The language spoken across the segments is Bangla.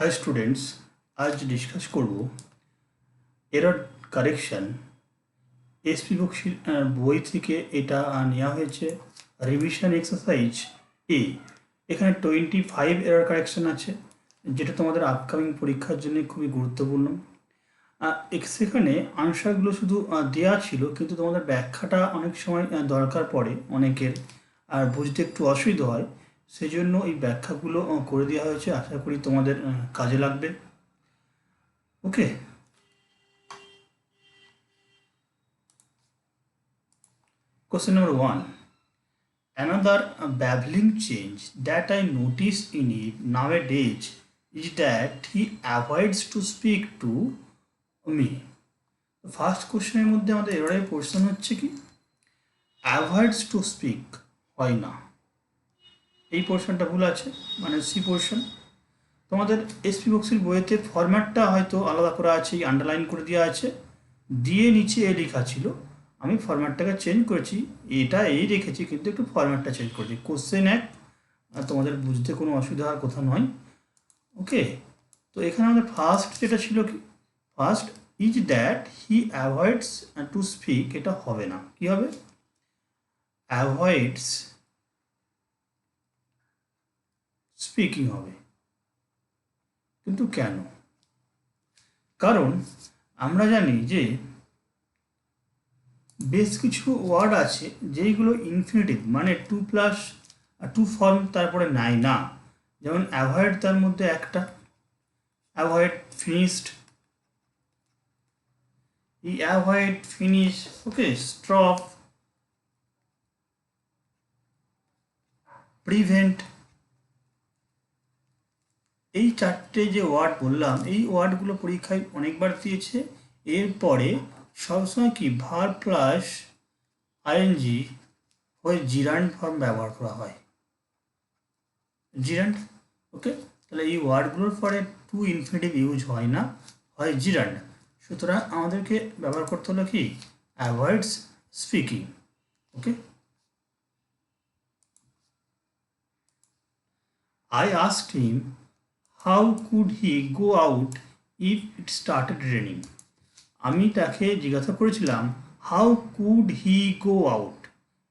हाय स्टूडेंट्स, आज डिस्कस করব এরর কারেকশন। এসপি বক্সির বই থেকে এটা নেওয়া হয়েছে। রিভিশন এক্সারসাইজ এ এখানে 25 এরর কারেকশন আছে, যেটা তোমাদের আপকামিং পরীক্ষার জন্য খুবই গুরুত্বপূর্ণ। সেখানে আনসারগুলো শুধু দেওয়া ছিল, কিন্তু তোমাদের ব্যাখ্যাটা অনেক সময় দরকার পড়ে অনেকের, আর বুঝতে একটু অসুবিধা হয়। সেই জন্য এই ব্যাখ্যাগুলো করে দেওয়া হয়েছে। আশা করি তোমাদের কাজে লাগবে। ওকে, question number one. Another baffling change that I notice in it nowadays is that he avoids to speak to me. First কোশ্চেনের মধ্যে আমাদের এবারে কোশ্চেন হচ্ছে কি, অ্যাভয়েডস টু স্পিক হয় না, এই পোর্শনটা ভুল আছে, মানে সি পোর্শন। তোমাদের এসপি বক্সির বইয়েতে ফরম্যাটটা হয়তো আলাদা করা আছে, আন্ডারলাইন করে দেওয়া আছে, দিয়ে নিচে এ লেখা ছিল। আমি ফরম্যাটটাকে চেঞ্জ করেছি, এটা এই রেখেছি, কিন্তু একটু ফরম্যাটটা চেঞ্জ করেছি। কোশ্চেন এক, তোমাদের বুঝতে কোনো অসুবিধা হওয়ার কথা নয়। ওকে, তো এখানে আমাদের ফার্স্ট যেটা ছিল কি, first is that he avoids to speak, এটা হবে না। কি হবে? অ্যাভয়েডস স্পিকিং হবে। কিন্তু কেন? কারণ আমরা জানি যে বেশ কিছু ওয়ার্ড আছে যেইগুলো ইনফিনিটিভ, মানে টু ফর্ম তারপরে নাই না। যেমন অ্যাভয়েড, তার মধ্যে একটা অ্যাভয়েড, ফিনিশড, এই অ্যাভয়েড, ফিনিশ, ওকে, স্টপ, প্রিভেন্ট, এই চারটে যে ওয়ার্ড বললাম, এই ওয়ার্ডগুলো পরীক্ষায় অনেকবার দিয়েছে। এরপরে সবসময় কি ভার্ব প্লাস আইএনজি হয়ে জিরান্ড ফর্ম ব্যবহার করা হয়, জিরান্ড। ওকে, তাহলে এই ওয়ার্ডগুলোর পরে টু ইনফিনিটিভ ইউজ হয় না, হয় জিরান্ড। সুতরাং আমাদেরকে ব্যবহার করতে হলো কি, avoids speaking. Okay, I asked him how could he go out if it started raining. আমি তাকে জিজ্ঞাসা করেছিলাম how could he go out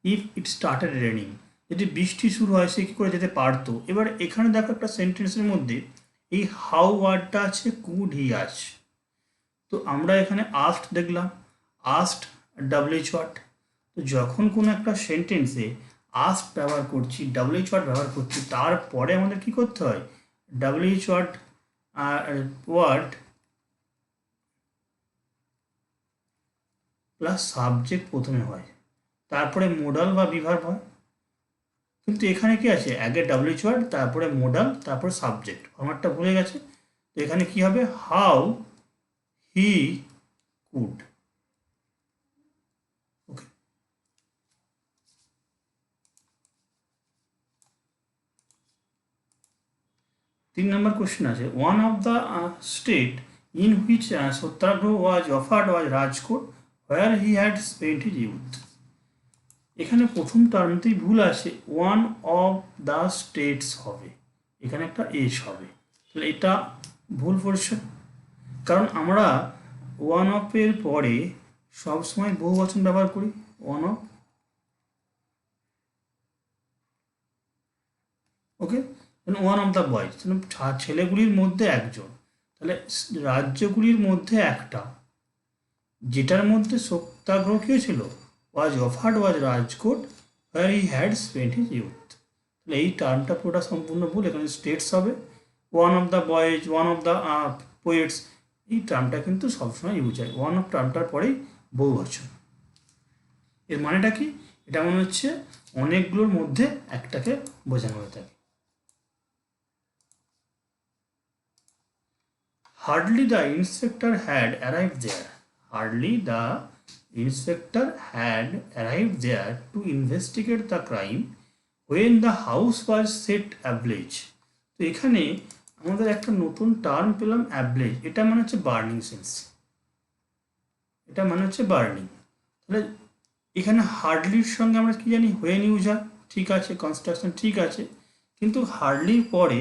if it started raining, যদি বৃষ্টি শুরু হয় সে কী করে যেতে পারতো। এবার এখানে দেখো একটা সেন্টেন্সের মধ্যে এই হাউ ওয়ার্ডটা আছে, কুড হি আছে। তো আমরা এখানে আস্ট দেখলাম, আস্ট ডাব্লিউএইচ ওয়ার্ড। তো যখন কোনো একটা সেন্টেন্সে আস্ট ব্যবহার করছি, ডাব্লিউএইচ ওয়ার্ড ব্যবহার করছি, তারপরে আমাদের কি করতে হয়, ডাব্লিউএইচ ওয়ার্ড প্লাস সাবজেক্ট প্রথমে হয়, তারপরে মোডাল বা বিভার্ব হয়। কিন্তু এখানে কি আছে, আগে ডাব্লিউএইচ ওয়ার্ড, তারপরে মোডাল, তারপরে সাবজেক্ট। ফরম্যাটটা ভুলে গেছে। তো এখানে কি হবে, হাউ হি কুড। ওকে, 3 নম্বর কোশ্চেন আছে, one of the state in which satyagraha was offered was Rajkot where he had spent his youth. এখানে প্রথম টার্মতেই ভুল আছে, ওয়ান অফ দ্য স্টেটস হবে, এখানে একটা এস হবে। তাহলে এটা ভুল পড়ছে, কারণ আমরা ওয়ান অফের পরে সবসময় বহু বচন ব্যবহার করি, one of. Okay, one of the boys, ছেলেগুলির মধ্যে একজন, তাহলে রাজ্যগুলির মধ্যে একটা, যেটার মধ্যে সত্যাগ্রহ কী ছিল, was offered was Rajkot where he had spent his youth. তাহলে এই টার্মটা পুরোটা সম্পূর্ণ ভুল, এখানে স্টেটস হবে। One of the boys, one of the poets, এই টার্মটা কিন্তু সবসময় ইউজ হয়, ওয়ান অফ টার্মটার পরেই বহু বচন। এর মানেটা কি, এটা মনে হচ্ছে অনেকগুলোর মধ্যে একটাকে বোঝানো হয়ে থাকে। Hardly the inspector had arrived there. Hardly the inspector had arrived there to investigate the crime when the house was set ablaze. তো এখানে আমাদের একটা নতুন টার্ম পেলাম, অ্যাবলেজ। এটা মানে হচ্ছে বার্নিং সেন্স, এটা মানে হচ্ছে বার্নিং। তাহলে এখানে হার্ডলির সঙ্গে আমরা কি জানি, হোয়েন ইউজ হয়, ঠিক আছে, কনস্ট্রাকশন ঠিক আছে, কিন্তু হার্ডলির পরে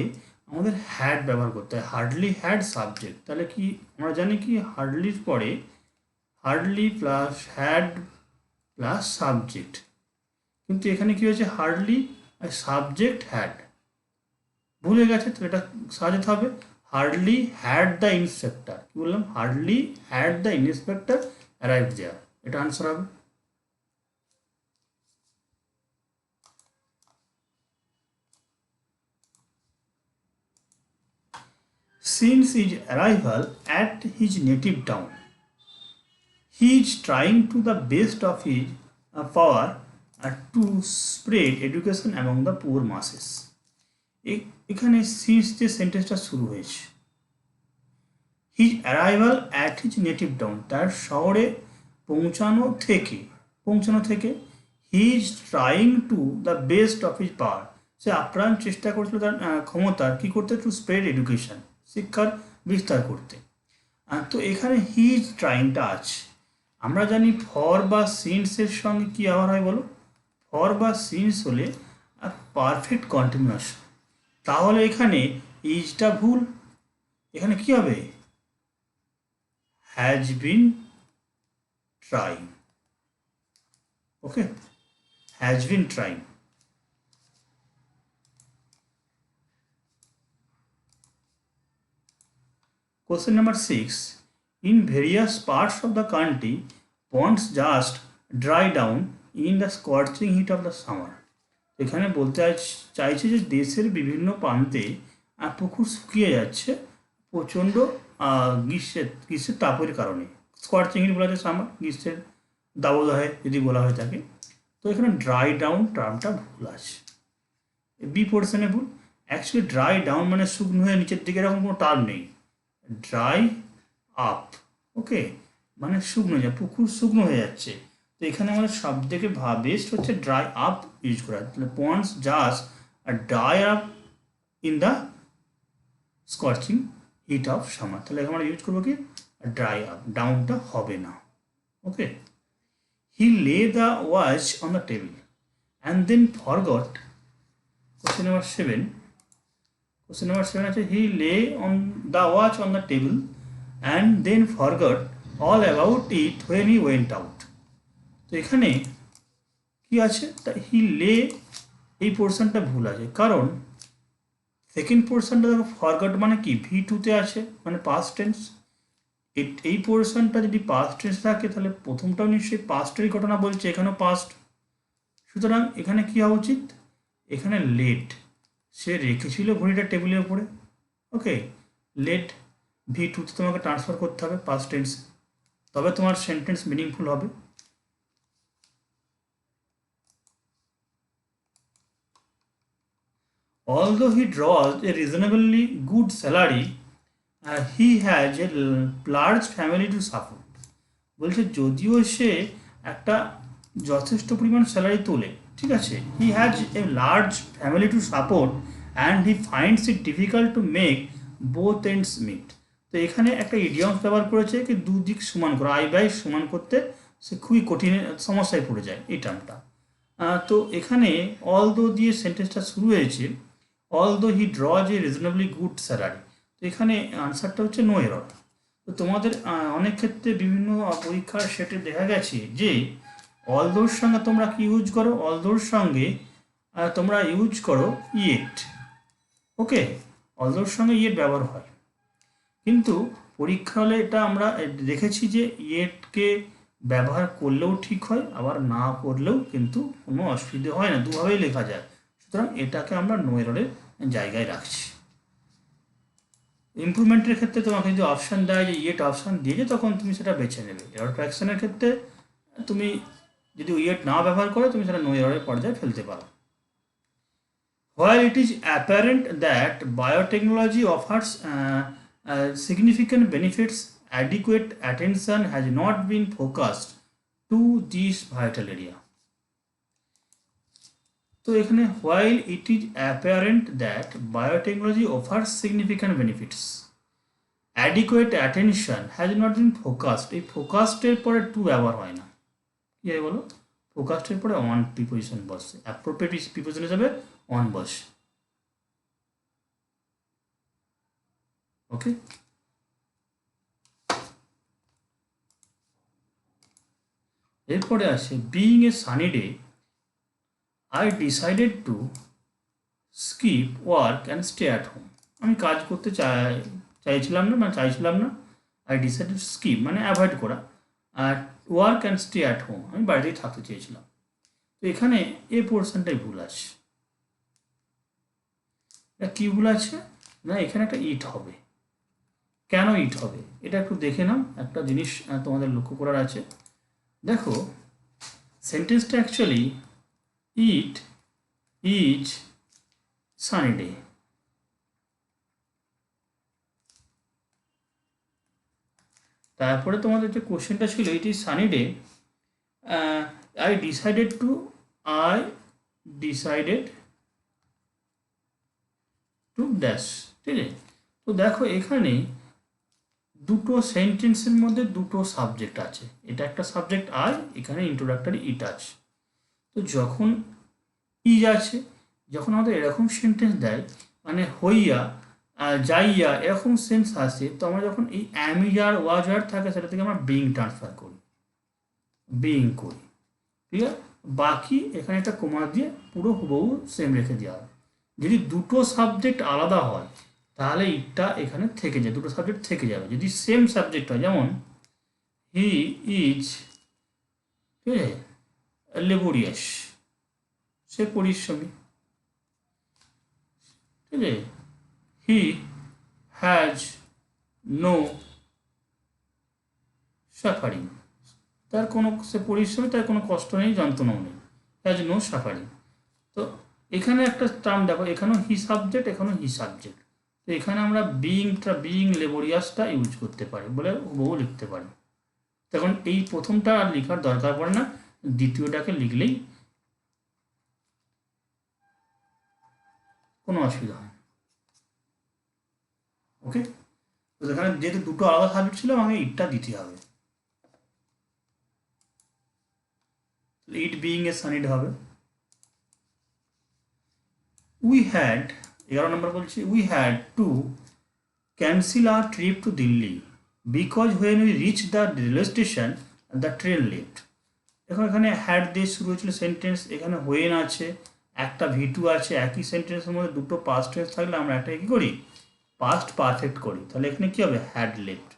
আমাদের হ্যাড ব্যবহার করতে হয়, হার্ডলি হ্যাড সাবজেক্ট। তাহলে কি আমরা জানি কি হার্ডলির পরে hardly plus had plus subject, কিন্তু এখানে কি হয়েছে হার্ডলি আর সাবজেক্ট হ্যাড, ভুলে গেছে, তো এটা সাজাতে হবে হার্ডলি হ্যাড দ্য ইন্সপেক্টর। কি বললাম? Hardly had the inspector arrive there, এটা আনসার হবে। Since his arrival at his native town, he is trying to the best of his power to spread education among the poor masses. এখানে সিন্স যে সেন্টেন্সটা শুরু হয়েছে, his arrival at his native town, তার শহরে পৌঁছানো থেকে he is trying to the best of his power, সে আপ্রাণ চেষ্টা করছিল তার ক্ষমতার কী করতে, টু স্প্রেড এডুকেশন, শিক্ষার বিস্তার করতে। তো এখানে হি ইজ ট্রাইংটা আছে। আমরা জানি ফর বা সিন্সের সঙ্গে কী আবার হয় বলো? ফর বা সিন্স হলে পারফেক্ট কন্টিনিউয়াস। তাহলে এখানে ইজটা ভুল, এখানে কি হবে? Has been trying. Okay, has been trying. Question number 6. In various parts of the country, ponds just dry down in the scorching heat of the summer. এখানে বলতে চাইছে যে দেশের বিভিন্ন প্রান্তে পুকুর শুকিয়ে যাচ্ছে প্রচণ্ড গ্রীষ্মের তাপের কারণে। স্কর্চিং হিট বলা যায় সামার, গ্রীষ্মের দাবদাহে যদি বলা হয়ে থাকে। তো এখানে ড্রাই ডাউন টার্মটা ভুল আছে, বি পোর্শনে ভুল। অ্যাকচুয়ালি ড্রাই ডাউন মানে শুকনো হয়ে নিচের দিকে এরকম কোনো টার্ম নেই, ড্রাই আপ। ওকে, মানে শুকনো যায়, পুকুর শুকনো হয়ে যাচ্ছে। তো এখানে আমাদের সব থেকে বেস্ট হচ্ছে ড্রাই আপ ইউজ করা। তাহলে ponds just dry up in the scorching heat of summer, তাহলে আমরা ইউজ করবো কি ড্রাই আপ, ডাউনটা হবে না। Okay, he lay the watch on the table and then forgot. Question number 7। কোশ্চেন নাম্বার 7 আছে he lay on the watch on the table and then forgot all about it when he went out. তো এখানে কি আছে? তা হি লে, এই পোর্শনটা ভুল আছে, কারণ সেকেন্ড পোর্শনটা দেখো ফরগট মানে কি V2-তে আছে, মানে পাস্ট টেন্স। এই পোর্শনটা যদি পাস্ট টেন্স থাকে তাহলে প্রথমটাও নিশ্চয়ই পাস্টেরই ঘটনা বলছে, এখানেও পাস্ট। সুতরাং এখানে কি হওয়া উচিত? এখানে লেট, সে রেখেছিল ঘড়িটা টেবিলের উপরে। ওকে, লেট V2-তে তোমাকে ট্রান্সফার করতে হবে পাস্ট টেন্স, তবে তোমার সেন্টেন্স মিনিংফুল হবে। Although he draws a reasonably good salary, he has a large family to support. বলছে যদিও সে একটা যথেষ্ট পরিমাণ স্যালারি তোলে, ঠিক আছে, he has a large family to support and he finds it difficult to make both ends meet. তো এখানে একটা ইডিয়মস ব্যবহার করেছে কি দুদিক সমান করা, আয় ব্যয় সমান করতে সে খুবই কঠিন সমস্যায় পড়ে যায়, এই টার্মটা। তো এখানে অলদো দিয়ে সেন্টেন্সটা শুরু হয়েছে, although he ড্রজ A reasonably good salary. তো এখানে আনসারটা হচ্ছে নো এরর। তো তোমাদের অনেক ক্ষেত্রে বিভিন্ন পরীক্ষার সেটে দেখা গেছে যে অলদোর সঙ্গে তোমরা কি ইউজ করো? অলদোর সঙ্গে তোমরা ইউজ করো ইয়েট। ওকে, অলদোর সঙ্গে ইয়েট ব্যবহার হয়, কিন্তু পরীক্ষা হলে এটা আমরা দেখেছি যে ইয়েটকে ব্যবহার করলেও ঠিক হয়, আবার না করলেও কিন্তু কোনো অসুবিধে হয় না, দুভাবেই লেখা যায়। সুতরাং এটাকে আমরা নো এররের জায়গায় রাখছি। ইমপ্রুভমেন্টের ক্ষেত্রে তোমাকে যদি অপশান দেয় যে ইয়েট অপশান দিয়েছে, তখন তুমি সেটা বেছে নেবে। এরর ফ্র্যাকশনের ক্ষেত্রে তুমি যদি ইয়েট না ব্যবহার করো, তুমি সেটা নো এররের পর্যায়ে ফেলতে পারো। While it is apparent that biotechnology offers significant benefits, adequate attention has not been focused to this vital area. তো এখানে while it is apparent that biotechnology offers significant benefits, adequate attention has not been focused, এই ফোকাসডের পরে টু ব্যবহার হয় না। কি হয় বলো? ফোকাসডের পরে অন প্রিপোজিশন বসে, অ্যাপ্রোপ্রিয়েট প্রিপোজিশন হিসাবে অন বসে। ওকে, এরপরে আসে being a sunny day I decided to skip work and stay at home. আমি কাজ করতে চাইছিলাম না, মানে চাইছিলাম না। আই ডিসাইডেড স্কিপ মানে অ্যাভয়েড করা, আর work and stay at home আমি বাড়িতেই থাকতে চেয়েছিলাম। তো এখানে এ পোর্শনটাই ভুল আছে। কি ভুল আছে না, এখানে একটা ইট হবে। কেন ইট হবে এটা একটু দেখে নাও। একটা জিনিস তোমাদের লক্ষ্য করার আছে। দেখো সেন্টেন্সটা actually it is sunny day. তারপরে তোমাদের যে কোশ্চেনটা ছিল it is Sunny day, I decided to dash, ঠিক আছে। তো দেখো এখানে দুটো সেন্টেন্সের মধ্যে দুটো সাবজেক্ট আছে, এটা একটা সাবজেক্ট আই, এখানে ইন্ট্রোডাক্টরি ইট আছে। তো যখন ইজ আছে, যখন আমাদের এরকম সেন্টেন্স দেয় মানে হইয়া যাইয়া এরকম সেন্স আসে, তো আমরা যখন এই অ্যামিজার ওয়াজার থাকে সেটা থেকে আমরা বিং ট্রান্সফার করি, বিং করি, ঠিক আছে। বাকি এখানে একটা কোমা দিয়ে পুরো হুবহু সেম রেখে দেওয়া হবে। যদি দুটো সাবজেক্ট আলাদা হয় তাহলে ইটটা এখানে থেকে যায়, দুটো সাবজেক্ট থেকে যাবে। যদি সেম সাবজেক্ট হয়, যেমন হি ইজ, ঠিক আছে, লেবোরিয়াস, সে পরিশ্রমী, ঠিক আছে। হি হ্যাজ নো সাফারিং, তার কোনো, সে পরিশ্রমী, তার কোনো কষ্ট নেই, যন্ত্রণাও নেই, হ্যাজ নো সাফারিং। তো এখানে একটা টার্ম দেখো, এখানেও হি সাবজেক্ট, এখানেও হি সাবজেক্ট। তো এখানে আমরা বিইং লেবোরিয়াসটা ইউজ করতে পারি বলে হুবহু লিখতে পারি। তখন এই প্রথমটা আর লেখার দরকার পড়ে না, দ্বিতীয়টাকে লিখলেই কোনো অসুবিধা হয়। ওকে, তো এখানে যেহেতু দুটো আলাদা সাবজেক্ট ছিল আমাকে ইটটা দিতে হবে, ইট বিইং এ সানিড হবে। উই হ্যাড, 11 নম্বর বলছি, we had to cancel our trip to Delhi because when we reach the railway station the train late. এখন এখানে হ্যাড দিয়ে শুরু হয়েছিল সেন্টেন্স, এখানে হোয়েন আছে, একটা ভি2 আছে, একই সেন্টেন্সের মধ্যে দুটো পাস্ট টেন্স থাকলে আমরা একটা কী করি, পাস্ট পারফেক্ট করি। তাহলে এখানে কী হবে, হ্যাড লেফট।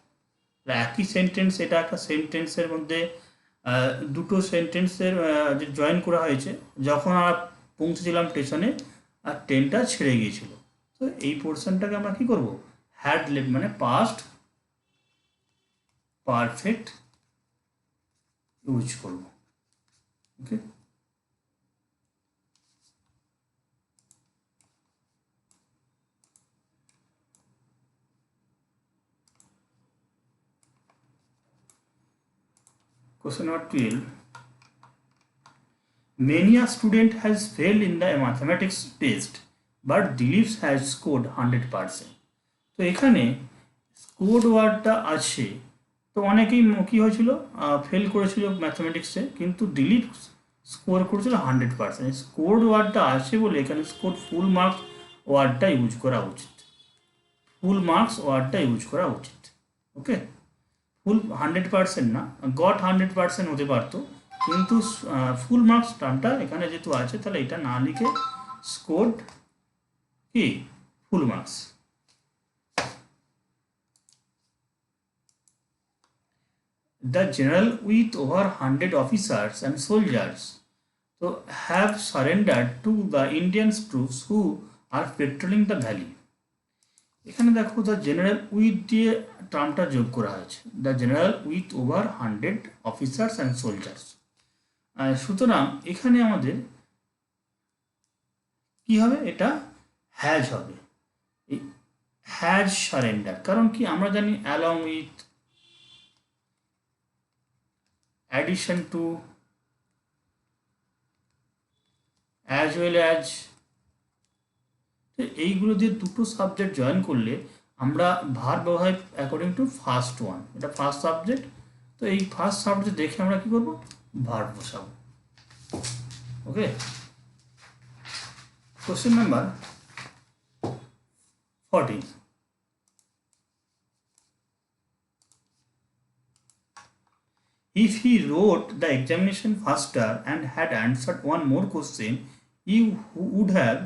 একই সেন্টেন্স, এটা একটা সেন্টেন্সের মধ্যে দুটো সেন্টেন্সের যে জয়েন করা হয়েছে, যখন আমরা পৌঁছেছিলাম স্টেশনে আর ট্রেনটা ছেড়ে গিয়েছিল। তো এই পোর্শনটাকে আমরা কী করব, হ্যাড লেফট মানে পাস্ট পারফেক্ট ইউজ করব। ওকে, question number 12. Many a student has failed in the mathematics test, but Dileep has scored 100%. তো এখানে স্কোর্ড ওয়ার্ডটা আছে, তো অনেকেই কী হয়েছিল, ফেল করেছিল ম্যাথমেটিক্সে, কিন্তু দিলীপ স্কোর করেছিল 100%। স্কোর্ড ওয়ার্ডটা আছে বলে এখানে স্কোর ফুল মার্কস ওয়ার্ডটা ইউজ করা উচিত, ফুল মার্কস ওয়ার্ডটা ইউজ করা উচিত। ওকে, ফুল 100% না, গট 100% হতে পারতো, কিন্তু ফুল মার্কস টার্মটা এখানে যেহেতু আছে তাহলে এটা না লিখে স্কোর্ড কি full marks. The general with over 100 officers and soldiers so have surrendered to the Indian troops who are patrolling the valley. এখানে দেখো দ্য জেনারেল উইথ দিয়ে টার্মটা যোগ করা হয়েছে, the general with over 100 officers and soldiers. সুতরাং এখানে আমাদের কি হবে, এটা হ্যাজ হবে, হ্যাজ সারেন্ডার। কারণ কি আমরা জানি along with, addition to, as well as, এইগুলো দিয়ে দুটো সাবজেক্ট জয়েন করলে আমরা ভার্ব ব্যবহার অ্যাকর্ডিং টু ফার্স্ট ওয়ান, এটা ফার্স্ট সাবজেক্ট। তো এই ফার্স্ট সাবজেক্ট দেখে আমরা কি করব, ভার্ব বসাবো। ওকে, question number 14. if he wrote the examination faster and had answered one more question he would have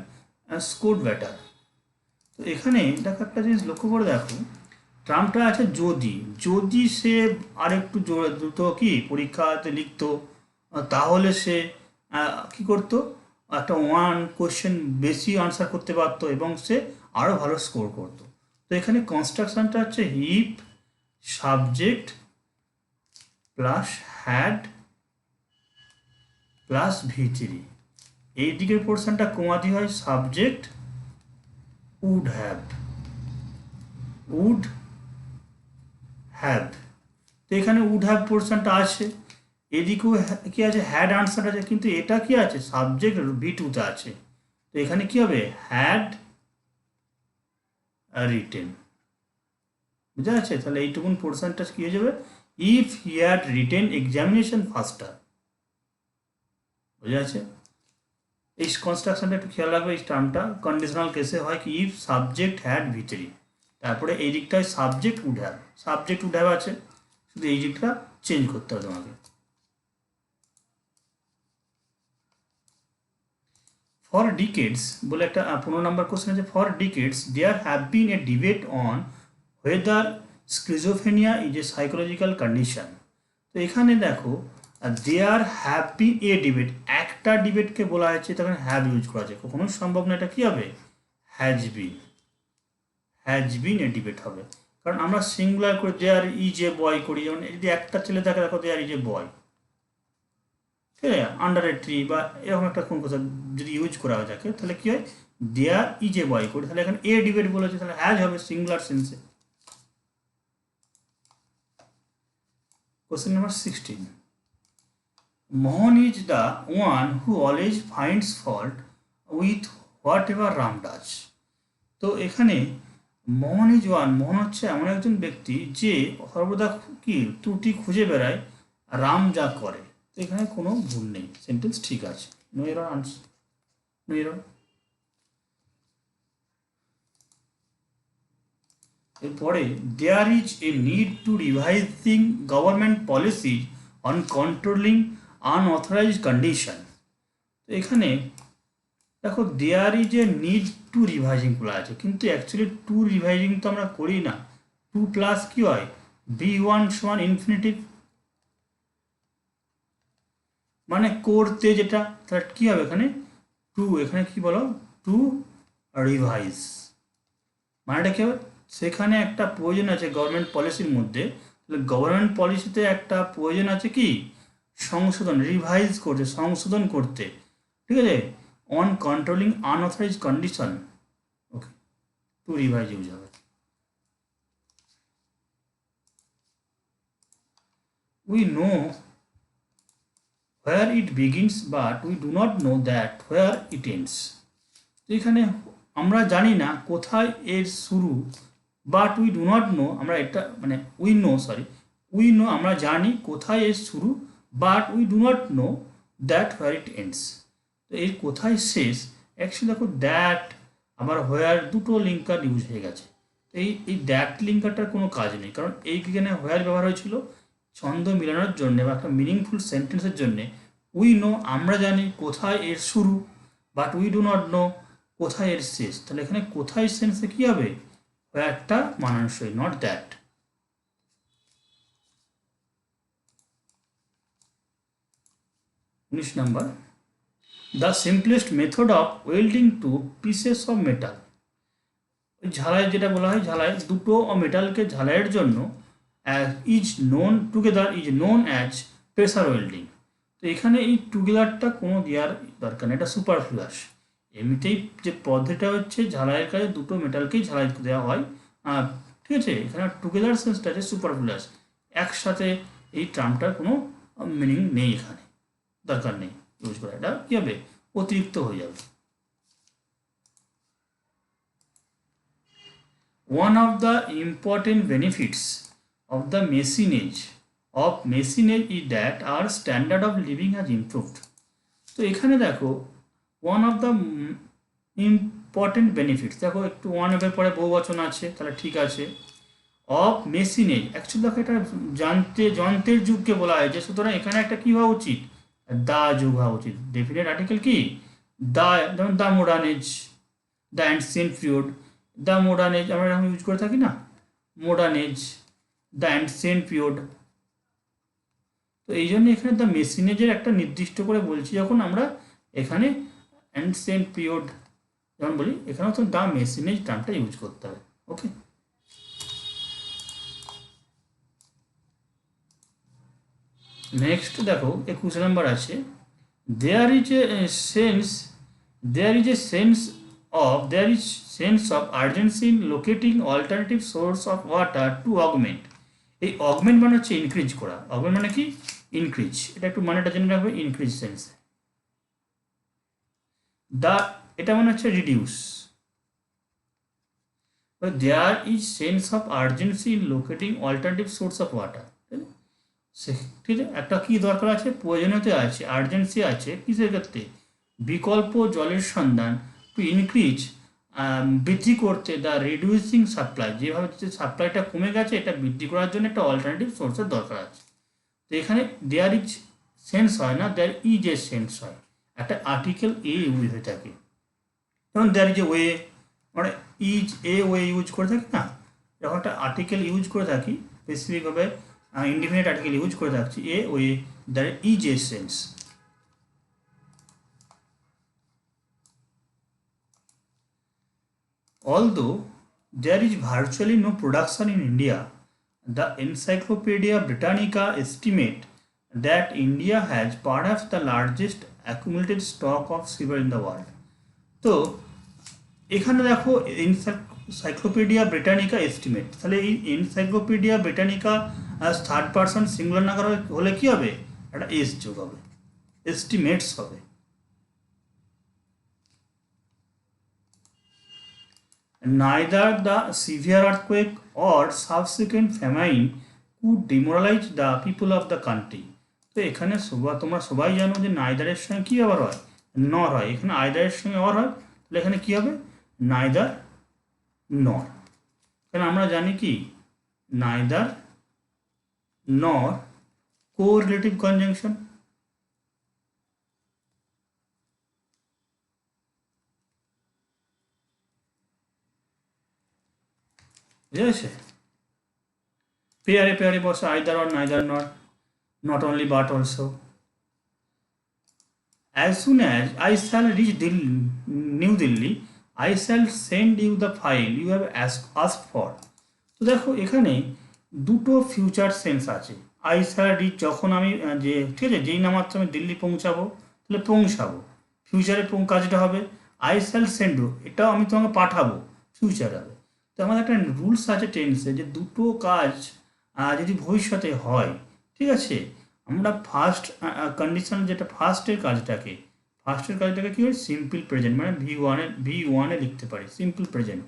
scored better. তো এখানে দেখো একটা জিনিস লক্ষ্য করে দেখো, ট্রাম্পটা আছে যদি যদি সে আরেকটু দ্রুত কি পরীক্ষাতে লিখতো, তাহলে সে কি করতো, একটা ওয়ান কোশ্চেন বেশি আনসার করতে পারতো এবং সে আরও ভালো স্কোর করতো। তো এখানে কনস্ট্রাকশনটা হচ্ছে হিপ সাবজেক্ট প্লাস হ্যাড প্লাস ভি3, এই দিকের পোর্শনটা কমাতে হয় সাবজেক্ট উড হ্যাভ তো এখানে উড হ্যাভ পোর্শনটা আছে, এদিকেও কি আছে হ্যাড আনসার আছে, কিন্তু এটা কি আছে সাবজেক্ট ভি2তে আছে। তো এখানে কি হবে হ্যাড রিটেন, বুঝা যাচ্ছে? তাহলে এইটুকুন পোর্শনটা কি হয়ে যাবে if he had written examination ফাস্টার, বুঝা যাচ্ছে? এই কনস্ট্রাকশনটা একটু খেয়াল রাখবে, এই টার্মটা কন্ডিশনাল কেসে হয় কি ইফ সাবজেক্ট হ্যাড ভি3, তারপরে এই দিকটায় সাবজেক্ট উড হ্যাভ আছে, শুধু এই দিকটা চেঞ্জ করতে হবে তোমাকে। ফর ডিকেডস বলে একটা 15 নম্বর কোশ্চেন আছে, for decades there have been a debate on whether schizophrenia is a psychological condition। তো এখানে দেখো দেয়ার হ্যাভ বিন এ ডিবেট, একটা ডিবেটকে বলা হয়েছে তখন হ্যাভ ইউজ করা আছে, কখনো সম্ভব না এটা কি হবে হ্যাজ বিন এ ডিবেট হবে, কারণ আমরা সিঙ্গুলার করে দেয়ার ইজ এ বয় করি, যেমন যদি একটা ছেলে থাকে দেখো দেয়ার ইজ এ বয়, ঠিক আছে, আন্ডার এ ট্রি বা এরকম একটা কোন কথা যদি ইউজ করা হয় থাকে তাহলে কি হয় দেয়ার ইজ এ বয় করি, তাহলে এখানে এ ডিবেট বলেছে তাহলে হ্যাজ হবে সিঙ্গুলার সেন্সে। Question number 16. Mohan is the one who always finds fault with whatever Ram does। তো এখানে মোহন হচ্ছে এমন একজন ব্যক্তি যে সর্বদা কি ত্রুটি খুঁজে বেড়ায় রাম যা করে। তো এখানে কোনো ভুল নেই, সেন্টেন্স ঠিক আছে, no error answer, no error. এরপরে there is a need to revising government policy on controlling unauthorised condition. তো এখানে দেখো there is a need to revising বলা আছে, কিন্তু অ্যাকচুয়ালি টু রিভাইজিং তো আমরা করি না, টু প্লাস কি হয় V1 সমান ইনফিনিটিভ, মানে করতে যেটা, তাহলে কী হবে এখানে টু, এখানে কি বলো টু রিভাইজ, মানেটা কী হবে সেখানে একটা প্রয়োজন আছে গভর্নমেন্ট পলিসির মধ্যে, তাহলে গভর্নমেন্ট পলিসিতে একটা প্রয়োজন আছে কি সংশোধন, রিভাইজ করতে, সংশোধন করতে, ঠিক আছে, on controlling unauthorise condition, okay to revise use হবে। We know where it begins but we do not know that where it ends। তো এখানে আমরা জানি না কোথায় এর শুরু, but we do not know, আমরা এটা মানে উই নো আমরা জানি কোথায় এর শুরু, but we do not know that where it ends. তো এর কোথায় শেষ, অ্যাকচুয়ালি দেখো দ্যাট আবার হোয়ার দুটো লিঙ্কার ইউজ হয়ে গেছে, এই দ্যাট লিঙ্কারটার কোনো কাজ নেই, কারণ এইখানে হোয়ার ব্যবহার হয়েছিল ছন্দ মিলানোর জন্য বা একটা মিনিংফুল সেন্টেন্সের জন্যে। উই নো আমরা জানি কোথায় এর শুরু, but we do not know কোথায় এর শেষ, তাহলে এখানে কোথায় সেন্সে কী হবে হোয়ারটা মানানসই, not that. 19 number, the simplest method of welding two pieces of metal. ঝালাই যেটা বলা হয় ঝালাই দুটো মেটালকে ঝালাইয়ের জন্য is known together is known as pressure welding. তো এখানে এই টুগেদারটা কোনো দেওয়ার দরকার নেই, এটা সুপারফ্লুয়াস, এমনিতেই যে পদ্ধতিটা হচ্ছে ঝালাইয়ের কাজে দুটো মেটালকেই ঝালাই দেওয়া হয়, ঠিক আছে, এখানে টুগেদার সেন্সটা আছে সুপারফ্লুয়াস, একসাথে এই টার্মটার কোনো মিনিং নেই, এখানে দরকার নেই ইউজ করা, এটা কী হবে অতিরিক্ত হয়ে যাবে। One of the important benefits of the machinage is that our standard of living has improved। তো এখানে দেখো one of the important benefits, দেখো একটু one এর পরে বহুবচন আছে তাহলে ঠিক আছে, অফ মেশিনেজ, অ্যাকচুয়ালি দেখো এটা যন্ত্রের যুগকে বলা হয়েছে, সুতরাং এখানে একটা কী হওয়া উচিত, দা যুগ হওয়া উচিত। ডেফিনেট আর্টিকেল কি, দা, যেমন the modern age, the ancient period, the modern age আমরা এরকম ইউজ করে থাকি না, modern age, the ancient period. তো এই জন্য এখানে দ্য মেশিনেজের একটা নির্দিষ্ট করে বলছি, যখন আমরা এখানে অ্যান্সিয়েন্ট পিরিয়ড যেমন বলি, এখানেও তো দ্য মেশিনেজ টার্মটা ইউজ করতে হবে। ওকে, নেক্সট দেখো 21 নাম্বার আছে, there is a sense, there is sense of urgency in locating alternative source of water to augment। এই অগমেন্ট মানে হচ্ছে ইনক্রিজ করা, অগমেন্ট মানে কি, ইনক্রিজ, এটা একটু মানেটা জেনে রাখবে, ইনক্রিজ সেন্স। দা, এটা মানে হচ্ছে reduce. There is sense of urgency in locating alternative source of water, ঠিক আছে, একটা কি দরকার আছে, প্রয়োজনীয়তা আছে, আর্জেন্সি আছে, কিসের ক্ষেত্রে, বিকল্প জলের সন্ধান, টু ইনক্রিজ, বৃদ্ধি করতে, দ্য রিডিউসিং সাপ্লাই, যেভাবে সাপ্লাইটা কমে গেছে এটা বৃদ্ধি করার জন্য একটা অল্টারনেটিভ সোর্সের দরকার আছে। তো এখানে দেয়ার ইজ সেন্স হয় না, দেয়ার ইজ এ সেন্স হয়, একটা আর্টিকেল এ ইউজ হয়ে থাকে। যেমন দেয়ার ইজ এ ওয়ে, মানে ইজ এ ওয়ে ইউজ করে থাকি না, যখন একটা আর্টিকেল ইউজ করে থাকি স্পেসিফিকভাবে ইন্ডিপেন্ডেন্ট আর্টিকেল ইউজ করে থাকছি, a way, there is a sense. Although there is virtually no production in India, the Encyclopedia Britannica estimate that India has perhaps the largest accumulated stock of silver in the world। তো এখানে দেখো এনসাইক্লোপিডিয়া ব্রিটানিকা এস্টিমেট, তাহলে এই encyclopaedia Britannica third person singular নাগার হলে কী হবে, একটা এস যোগ হবে, এস্টিমেটস হবে। Neither the severe earthquake or subsequent famine could demoralize the people of the country। তো এখানে তোমরা সবাই জানো যে নাইদারের সঙ্গে কী আবার হয়, নর হয়, এখানে আইদারের সঙ্গে অর হয়, তাহলে এখানে কী হবে, নাইদার নর। কারণ আমরা জানি কি, নাইদার নর কোরিলেটিভ কনজাংশন। বুঝে গেছে, পেয়ারে পেয়ারে বসে আইদার অর নাইদার নর, not only but also। As soon as I shall reach New Delhi, I shall send you the file you have asked for। তো দেখো এখানে দুটো ফিউচার সেন্স আছে, আই শ্যাল রিচ, যখন আমি যে ঠিক আছে যেই না মাত্র আমি দিল্লি পৌঁছাবো, তাহলে পৌঁছাবো, ফিউচারে কাজটা হবে। আই শ্যাল সেন্ড ইউ, এটাও আমি তোমাকে পাঠাবো, ফিউচার হবে। তো আমাদের একটা রুলস আছে টেন্সে, যে দুটো কাজ যদি ভবিষ্যতে হয়, ঠিক আছে, আমরা ফার্স্ট কন্ডিশন যেটা ফার্স্টের কাজটাকে কী হয়, সিম্পল প্রেজেন্ট, মানে ভি ওয়ানে লিখতে পারি সিম্পল প্রেজেন্ট।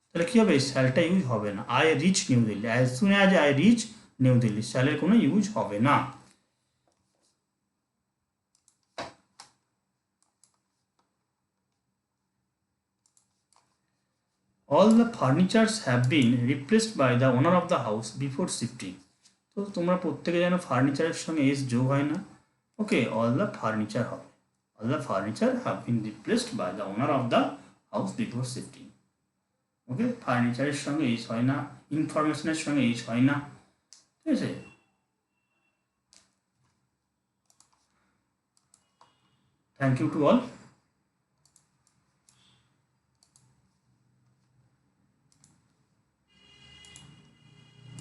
তাহলে কী হবে, শ্যালটা ইউজ হবে না, I reach New Delhi, as soon as I reach New Delhi, শ্যালের কোনো ইউজ হবে না। All the furnitures have been replaced by the owner of the house before shifting. তো তোমরা প্রত্যেকে জানো ফার্নিচারের সঙ্গে এস যোগ হয় না, ওকে, অল দ্য ফার্নিচার হবে, all the furniture have been replaced by the owner of the house before shifting. Okay, ফার্নিচারের সঙ্গে এইচ হয় না, ইনফরমেশনের সঙ্গে এইচ হয় না, ঠিক আছে। Thank you to all.